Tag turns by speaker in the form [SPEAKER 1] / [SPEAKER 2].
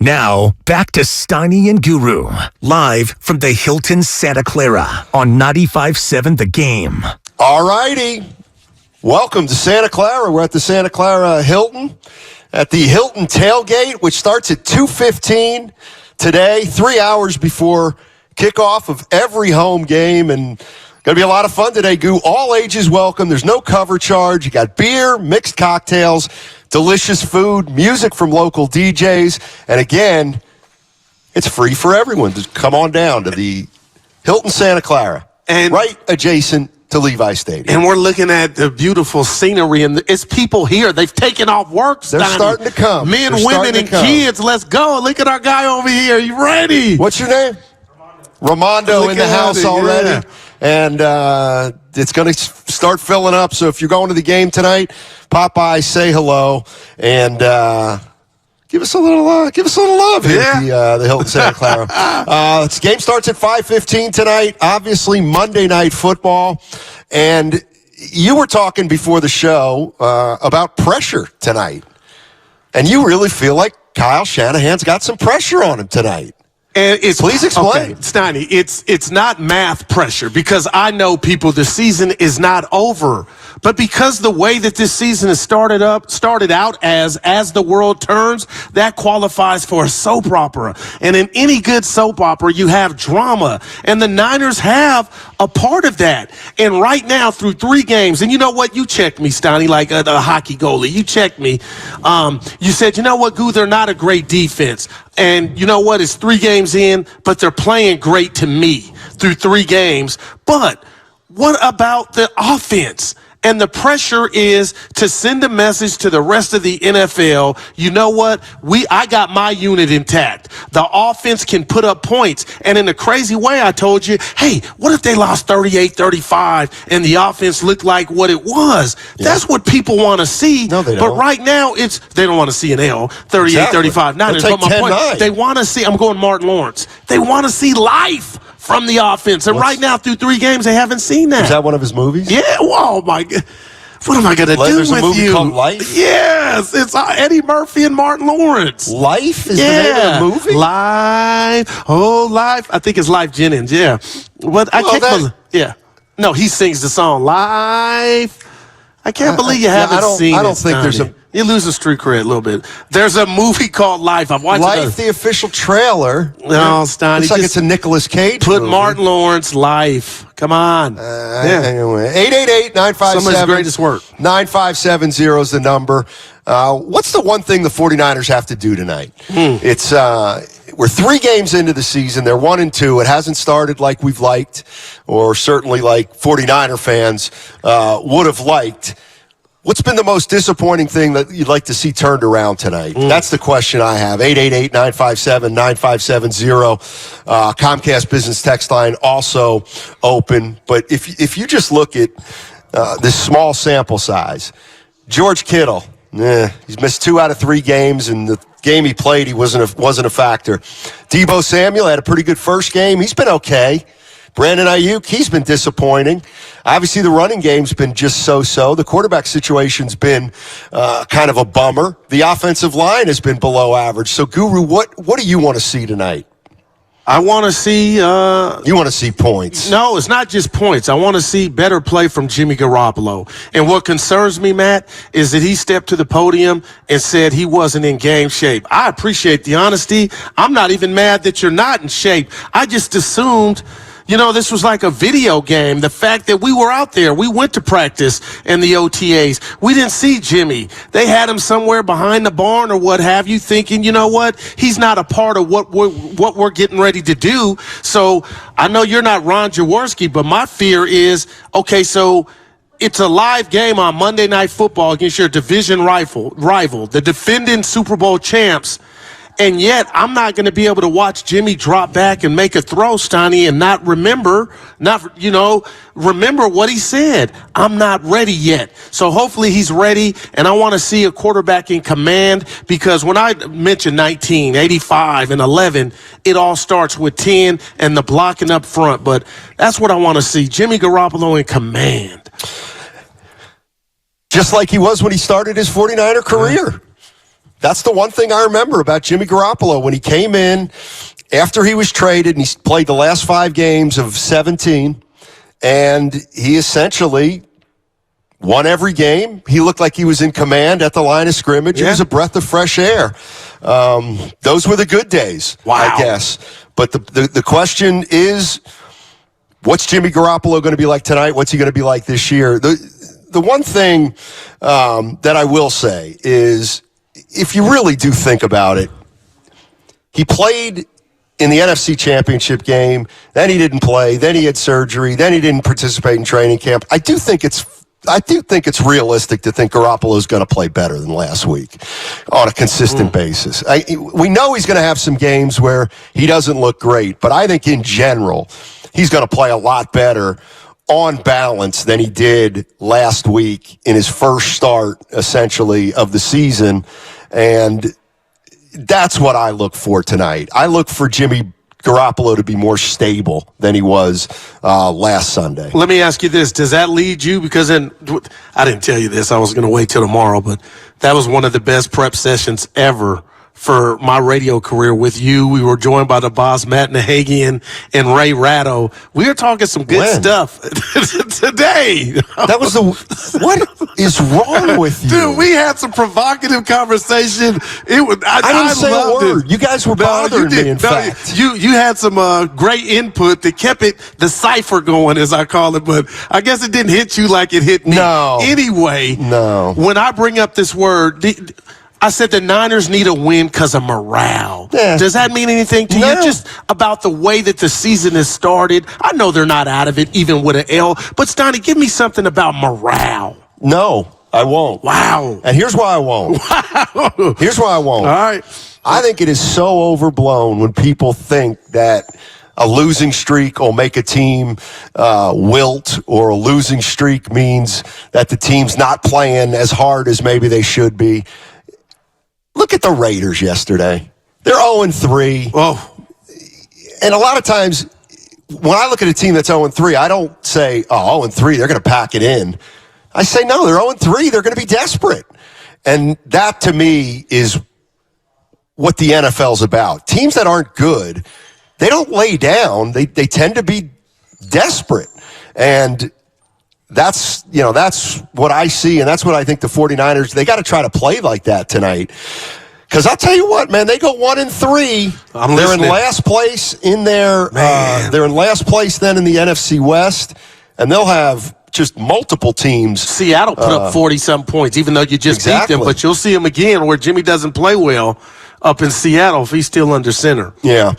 [SPEAKER 1] Now, back to Steiny and Guru, live from the Hilton Santa Clara on 95.7 The Game.
[SPEAKER 2] All righty. Welcome to Santa Clara. We're at the Santa Clara Hilton, at the Hilton Tailgate, which starts at 2:15 today, 3 hours before kickoff of every home game. And going to be a lot of fun today, Goo. All ages welcome. There's no cover charge. You got beer, mixed cocktails, delicious food, music from local DJs. And again, it's free for everyone. Just come on down to the Hilton Santa Clara, and right adjacent to Levi Stadium.
[SPEAKER 3] And we're looking at the beautiful scenery, and it's people here. They've taken off work.
[SPEAKER 2] They're starting to come.
[SPEAKER 3] Men, women, and kids. Let's go. Look at our guy over here. You ready?
[SPEAKER 2] What's your name? Ramondo in the house already. Yeah. And it's going to start filling up. So if you're going to the game tonight, pop by, say hello, and give us a little love here at the Hilton Santa Clara. This game starts at 5:15 tonight. Obviously, Monday Night Football. And you were talking before the show about pressure tonight. And you really feel like Kyle Shanahan's got some pressure on him tonight.
[SPEAKER 3] And
[SPEAKER 2] please explain.
[SPEAKER 3] Okay, Steiny, it's not math pressure, because I know people, the season is not over. But because the way that this season has started out as the world turns, that qualifies for a soap opera. And in any good soap opera, you have drama. And the Niners have a part of that. And right now, through 3 games, and you know what? You checked me, Steiny, like a hockey goalie. You checked me. You said, you know what, Goo, they're not a great defense. And you know what? It's 3 games in, but they're playing great to me through 3 games. But what about the offense? And the pressure is to send a message to the rest of the NFL. You know what? I got my unit intact. The offense can put up points. And in a crazy way, I told you, hey, what if they lost 38-35 and the offense looked like what it was? Yeah. That's what people want to see.
[SPEAKER 2] No, they don't.
[SPEAKER 3] But right now, they don't want to see an L, 38-35. Niners, but my point, they want to see, I'm going Martin Lawrence. They want to see life from the offense. And right now, through 3 games, they haven't seen that.
[SPEAKER 2] Is that one of his movies?
[SPEAKER 3] Yeah. Oh, my God. What am I going to do with you?
[SPEAKER 2] There's a movie called Life?
[SPEAKER 3] Yes. It's Eddie Murphy and Martin Lawrence.
[SPEAKER 2] Life is the name of the movie?
[SPEAKER 3] Life. Oh, Life. I think it's Life Jennings, yeah. But I can't believe. Yeah. No, he sings the song, Life. I can't believe you haven't seen it.
[SPEAKER 2] I don't think there's a...
[SPEAKER 3] You lose the street cred a little bit. There's a movie called Life. I've watched
[SPEAKER 2] Life, the official trailer.
[SPEAKER 3] No, Steiny.
[SPEAKER 2] Looks like it's a Nicolas Cage
[SPEAKER 3] Put
[SPEAKER 2] movie.
[SPEAKER 3] Martin Lawrence, Life. Come on.
[SPEAKER 2] Anyway, 888-957.
[SPEAKER 3] Some of his greatest work.
[SPEAKER 2] 9570 is the number. What's the one thing the 49ers have to do tonight? It's we're 3 games into the season. They're 1-2. It hasn't started like we've liked, or certainly like 49er fans would have liked. What's been the most disappointing thing that you'd like to see turned around tonight? That's the question I have. 888-957-9570. Comcast Business Text Line also open. But if you just look at this small sample size, George Kittle, he's missed 2 out of 3 games, and the game he played, he wasn't a factor. Deebo Samuel had a pretty good first game. He's been okay. Brandon Ayuk, he's been disappointing. Obviously, the running game's been just so-so. The quarterback situation's been kind of a bummer. The offensive line has been below average. So, Guru, what do you want to see tonight?
[SPEAKER 3] I want to see...
[SPEAKER 2] you want to see points.
[SPEAKER 3] No, it's not just points. I want to see better play from Jimmy Garoppolo. And what concerns me, Matt, is that he stepped to the podium and said he wasn't in game shape. I appreciate the honesty. I'm not even mad that you're not in shape. I just assumed... You know, this was like a video game. The fact that we were out there, we went to practice and the OTAs. We didn't see Jimmy. They had him somewhere behind the barn or what have you, thinking, you know what? He's not a part of what we're getting ready to do. So I know you're not Ron Jaworski, but my fear is, okay, so it's a live game on Monday Night Football against your division rival, the defending Super Bowl champs. And yet, I'm not going to be able to watch Jimmy drop back and make a throw, Steiny, and not remember what he said. I'm not ready yet. So hopefully he's ready, and I want to see a quarterback in command, because when I mention 19, 85, and 11, it all starts with 10 and the blocking up front. But that's what I want to see, Jimmy Garoppolo in command.
[SPEAKER 2] Just like he was when he started his 49er career. that's the one thing I remember about Jimmy Garoppolo when he came in after he was traded and he played the last 5 games of 17, and he essentially won every game. He looked like he was in command at the line of scrimmage. It was a breath of fresh air. Those were the good days, I guess. But the question is, what's Jimmy Garoppolo going to be like tonight? What's he going to be like this year? The one thing that I will say is, if you really do think about it, he played in the NFC Championship game, then he didn't play, then he had surgery, then he didn't participate in training camp. I do think it's realistic to think Garoppolo is going to play better than last week on a consistent basis. We know he's going to have some games where he doesn't look great, but I think in general, he's going to play a lot better on balance than he did last week in his first start, essentially, of the season. And that's what I look for tonight. I look for Jimmy Garoppolo to be more stable than he was last Sunday.
[SPEAKER 3] Let me ask you this. Does that lead you? Because I didn't tell you this. I was going to wait till tomorrow, but that was one of the best prep sessions ever for my radio career with you. We were joined by the boss, Matt Nahagian and Ray Ratto. We were talking some good stuff today.
[SPEAKER 2] That was what is wrong with you?
[SPEAKER 3] Dude, we had some provocative conversation. I
[SPEAKER 2] didn't say a word.
[SPEAKER 3] It.
[SPEAKER 2] You guys were bothering me, in fact.
[SPEAKER 3] You had some great input that kept the cipher going, as I call it, but I guess it didn't hit you like it hit me.
[SPEAKER 2] No.
[SPEAKER 3] Anyway, when I bring up this word, I said the Niners need a win because of morale. Yeah. Does that mean anything to you? Just about the way that the season has started. I know they're not out of it, even with an L. But, Steiny, give me something about morale.
[SPEAKER 2] No, I won't.
[SPEAKER 3] Wow.
[SPEAKER 2] And here's why I won't.
[SPEAKER 3] Wow.
[SPEAKER 2] Here's why I won't.
[SPEAKER 3] All right.
[SPEAKER 2] I think it is so overblown when people think that a losing streak will make a team wilt, or a losing streak means that the team's not playing as hard as maybe they should be. Look at the Raiders yesterday. They're 0-3.
[SPEAKER 3] Oh.
[SPEAKER 2] And a lot of times, when I look at a team that's 0-3, I don't say, 0-3, they're going to pack it in. I say, no, they're 0-3, they're going to be desperate. And that, to me, is what the NFL's about. Teams that aren't good, they don't lay down. They tend to be desperate. And that's what I see, and that's what I think the 49ers, they got to try to play like that tonight. Because I'll tell you what, man, they go 1-3. They're in last place in their they're in last place then in the NFC West, and they'll have just multiple teams.
[SPEAKER 3] Seattle put up 40-some points, even though you just beat them, but you'll see them again where Jimmy doesn't play well up in Seattle if he's still under center.
[SPEAKER 2] Yeah.